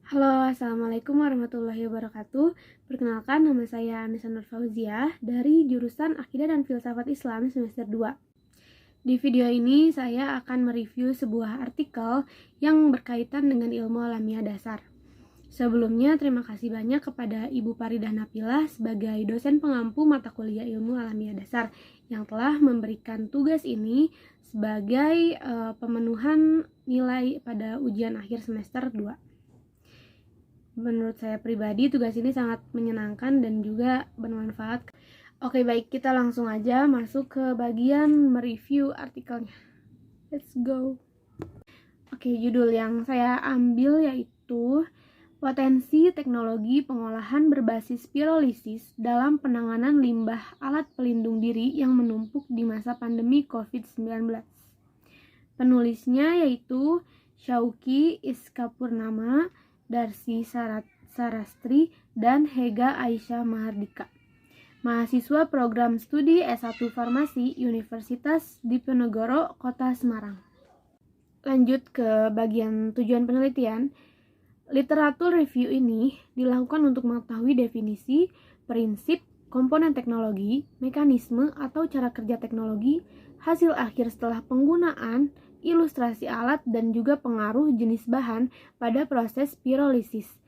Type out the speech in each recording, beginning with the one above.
Halo, Assalamualaikum warahmatullahi wabarakatuh. Perkenalkan, nama saya Anissa Nur Fauziah dari jurusan Akidah dan Filsafat Islam semester 2. Di video ini saya akan mereview sebuah artikel yang berkaitan dengan ilmu alamiah dasar. Sebelumnya, terima kasih banyak kepada Ibu Paridah Napilah sebagai dosen pengampu mata kuliah ilmu alamiah dasar yang telah memberikan tugas ini sebagai pemenuhan nilai pada ujian akhir semester 2. Menurut saya pribadi, tugas ini sangat menyenangkan dan juga bermanfaat. Oke, baik, kita langsung aja masuk ke bagian mereview artikelnya. Let's go. Oke, judul yang saya ambil yaitu Potensi Teknologi Pengolahan Berbasis Pirolisis dalam Penanganan Limbah Alat Pelindung Diri yang Menumpuk di Masa Pandemi COVID-19. Penulisnya yaitu Syauqi Iskapurnama, Darsi Sarastri, dan Hega Aisyah Mahardika. Mahasiswa program studi S1 Farmasi Universitas Diponegoro, Kota Semarang. Lanjut ke bagian tujuan penelitian. Literatur review ini dilakukan untuk mengetahui definisi, prinsip, komponen teknologi, mekanisme atau cara kerja teknologi, hasil akhir setelah penggunaan, ilustrasi alat, dan juga pengaruh jenis bahan pada proses pirolisis,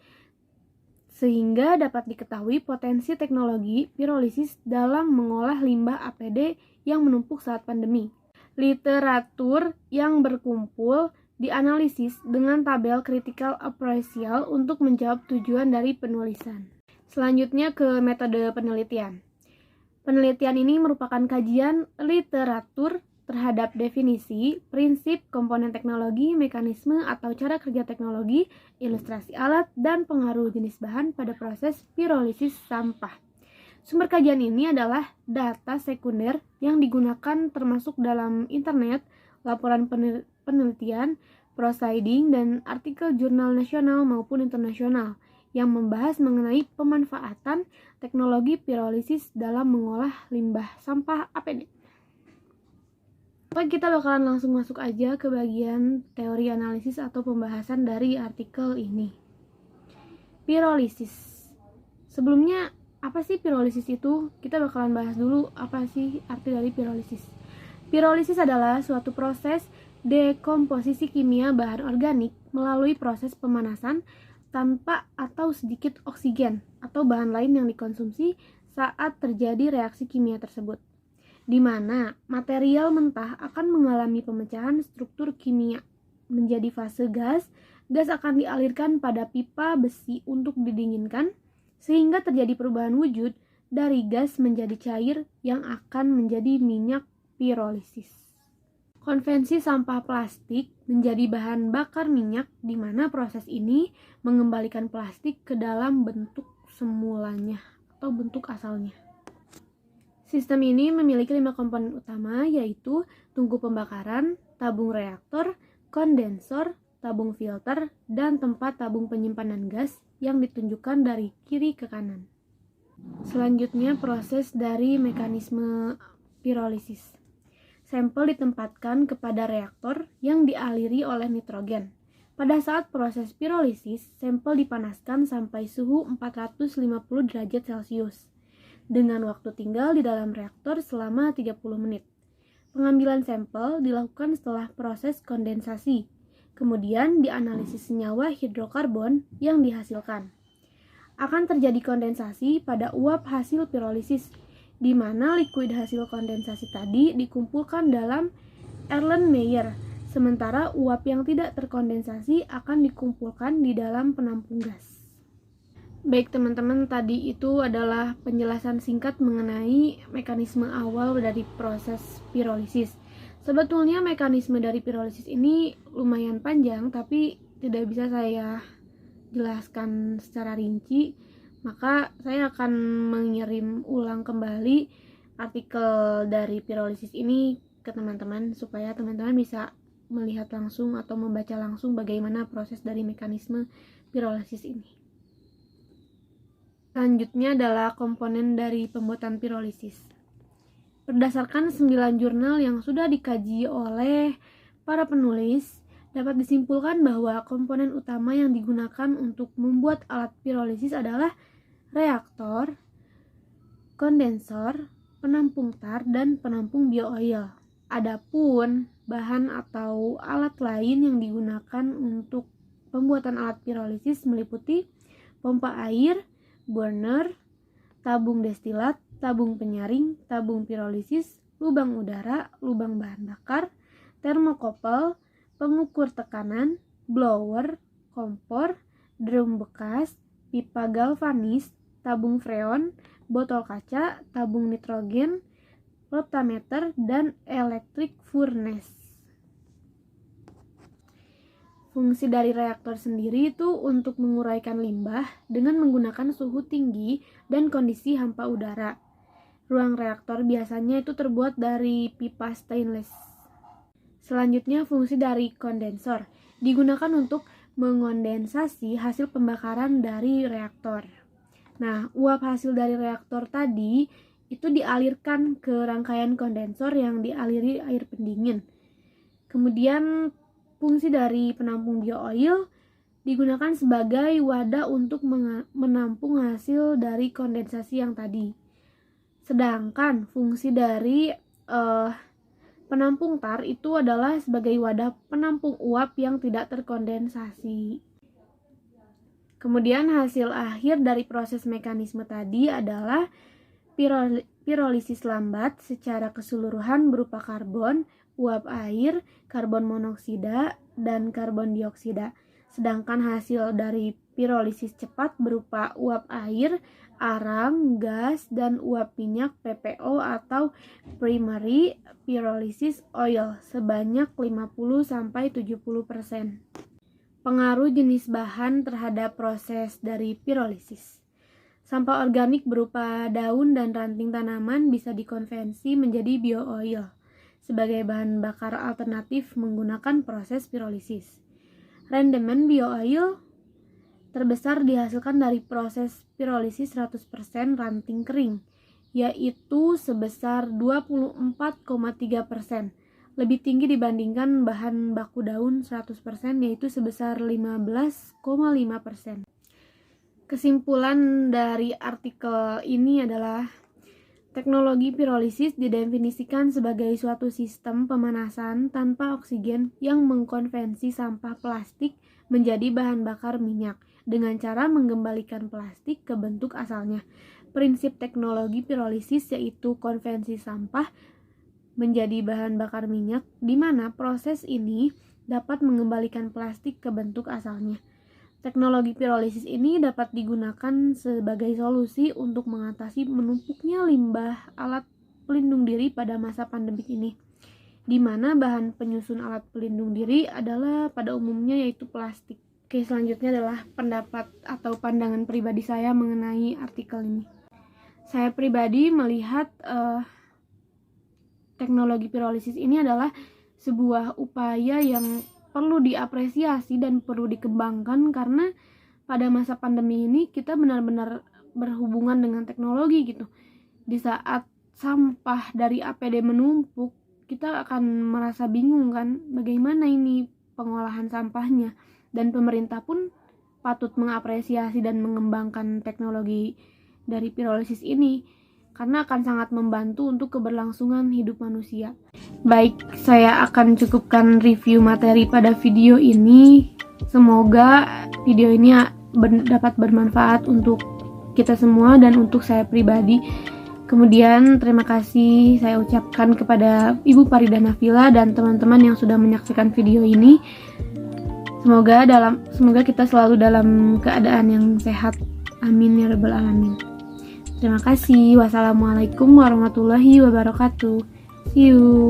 sehingga dapat diketahui potensi teknologi pirolisis dalam mengolah limbah APD yang menumpuk saat pandemi. Literatur yang berkumpul dianalisis dengan tabel critical appraisal untuk menjawab tujuan dari penulisan. Selanjutnya ke metode penelitian. Penelitian ini merupakan kajian literatur terhadap definisi, prinsip, komponen teknologi, mekanisme atau cara kerja teknologi, ilustrasi alat, dan pengaruh jenis bahan pada proses pirolisis sampah. Sumber kajian ini adalah data sekunder yang digunakan termasuk dalam internet, laporan penelitian, proceeding, dan artikel jurnal nasional maupun internasional yang membahas mengenai pemanfaatan teknologi pirolisis dalam mengolah limbah sampah APD. Oke, kita bakalan langsung masuk aja ke bagian teori analisis atau pembahasan dari artikel ini. Pirolisis. Sebelumnya, apa sih pirolisis itu? Kita bakalan bahas dulu apa sih arti dari pirolisis. Pirolisis adalah suatu proses dekomposisi kimia bahan organik melalui proses pemanasan tanpa atau sedikit oksigen atau bahan lain yang dikonsumsi saat terjadi reaksi kimia tersebut, di mana material mentah akan mengalami pemecahan struktur kimia menjadi fase gas. Gas akan dialirkan pada pipa besi untuk didinginkan, sehingga terjadi perubahan wujud dari gas menjadi cair yang akan menjadi minyak pirolisis. Konvensi sampah plastik menjadi bahan bakar minyak, di mana proses ini mengembalikan plastik ke dalam bentuk semulanya atau bentuk asalnya. Sistem ini memiliki 5 komponen utama, yaitu tungku pembakaran, tabung reaktor, kondensor, tabung filter, dan tempat tabung penyimpanan gas yang ditunjukkan dari kiri ke kanan. Selanjutnya, proses dari mekanisme pirolisis. Sampel ditempatkan kepada reaktor yang dialiri oleh nitrogen. Pada saat proses pirolisis, sampel dipanaskan sampai suhu 450 derajat Celcius dengan waktu tinggal di dalam reaktor selama 30 menit. Pengambilan sampel dilakukan setelah proses kondensasi. Kemudian dianalisis senyawa hidrokarbon yang dihasilkan. Akan terjadi kondensasi pada uap hasil pirolisis, di mana liquid hasil kondensasi tadi dikumpulkan dalam Erlenmeyer, sementara uap yang tidak terkondensasi akan dikumpulkan di dalam penampung gas. Baik teman-teman, tadi itu adalah penjelasan singkat mengenai mekanisme awal dari proses pirolisis. Sebetulnya mekanisme dari pirolisis ini lumayan panjang, tapi tidak bisa saya jelaskan secara rinci, maka saya akan mengirim ulang kembali artikel dari pirolisis ini ke teman-teman supaya teman-teman bisa melihat langsung atau membaca langsung bagaimana proses dari mekanisme pirolisis ini. Selanjutnya adalah komponen dari pembuatan pirolisis. Berdasarkan 9 jurnal yang sudah dikaji oleh para penulis, Dapat disimpulkan bahwa komponen utama yang digunakan untuk membuat alat pirolisis adalah reaktor, kondensor, penampung tar, dan penampung bioil. Adapun bahan atau alat lain yang digunakan untuk pembuatan alat pirolisis meliputi pompa air, burner, tabung destilat, tabung penyaring, tabung pirolisis, lubang udara, lubang bahan bakar, termokopel, pengukur tekanan, blower, kompor, drum bekas, pipa galvanis, tabung freon, botol kaca, tabung nitrogen, voltameter, dan electric furnace. Fungsi dari reaktor sendiri itu untuk menguraikan limbah dengan menggunakan suhu tinggi dan kondisi hampa udara. Ruang reaktor biasanya itu terbuat dari pipa stainless. Selanjutnya, fungsi dari kondensor digunakan untuk mengondensasi hasil pembakaran dari reaktor. Nah, uap hasil dari reaktor tadi itu dialirkan ke rangkaian kondensor yang dialiri air pendingin. Kemudian fungsi dari penampung bioil digunakan sebagai wadah untuk menampung hasil dari kondensasi yang tadi. Sedangkan fungsi dari penampung tar itu adalah sebagai wadah penampung uap yang tidak terkondensasi. Kemudian hasil akhir dari proses mekanisme tadi adalah pirolisis lambat secara keseluruhan berupa karbon, uap air, karbon monoksida, dan karbon dioksida. Sedangkan hasil dari pirolisis cepat berupa uap air, arang, gas, dan uap minyak PPO atau primary pyrolysis oil sebanyak 50-70%. Pengaruh jenis bahan terhadap proses dari pirolisis. Sampah organik berupa daun dan ranting tanaman bisa dikonversi menjadi bioil sebagai bahan bakar alternatif menggunakan proses pirolisis. Rendemen bioil terbesar dihasilkan dari proses pirolisis 100% ranting kering, yaitu sebesar 24,3%. Lebih tinggi dibandingkan bahan baku daun 100%, yaitu sebesar 15,5%. Kesimpulan dari artikel ini adalah teknologi pirolisis didefinisikan sebagai suatu sistem pemanasan tanpa oksigen yang mengkonversi sampah plastik menjadi bahan bakar minyak dengan cara mengembalikan plastik ke bentuk asalnya. Prinsip teknologi pirolisis yaitu konversi sampah menjadi bahan bakar minyak, di mana proses ini dapat mengembalikan plastik ke bentuk asalnya. Teknologi pirolisis ini dapat digunakan sebagai solusi untuk mengatasi menumpuknya limbah alat pelindung diri pada masa pandemik ini, di mana bahan penyusun alat pelindung diri adalah pada umumnya yaitu plastik. Oke, selanjutnya adalah pendapat atau pandangan pribadi saya mengenai artikel ini. Saya pribadi melihat teknologi pirolisis ini adalah sebuah upaya yang perlu diapresiasi dan perlu dikembangkan, karena pada masa pandemi ini kita benar-benar berhubungan dengan teknologi gitu. Di saat sampah dari APD menumpuk, kita akan merasa bingung kan, bagaimana ini pengolahan sampahnya, dan pemerintah pun patut mengapresiasi dan mengembangkan teknologi dari pirolisis ini karena akan sangat membantu untuk keberlangsungan hidup manusia. Baik, saya akan cukupkan review materi pada video ini. Semoga video ini dapat bermanfaat untuk kita semua dan untuk saya pribadi. Kemudian terima kasih saya ucapkan kepada Ibu Farida Nafila dan teman-teman yang sudah menyaksikan video ini. Semoga kita selalu dalam keadaan yang sehat. Amin ya rabbal alamin. Terima kasih. Wassalamualaikum warahmatullahi wabarakatuh. See you.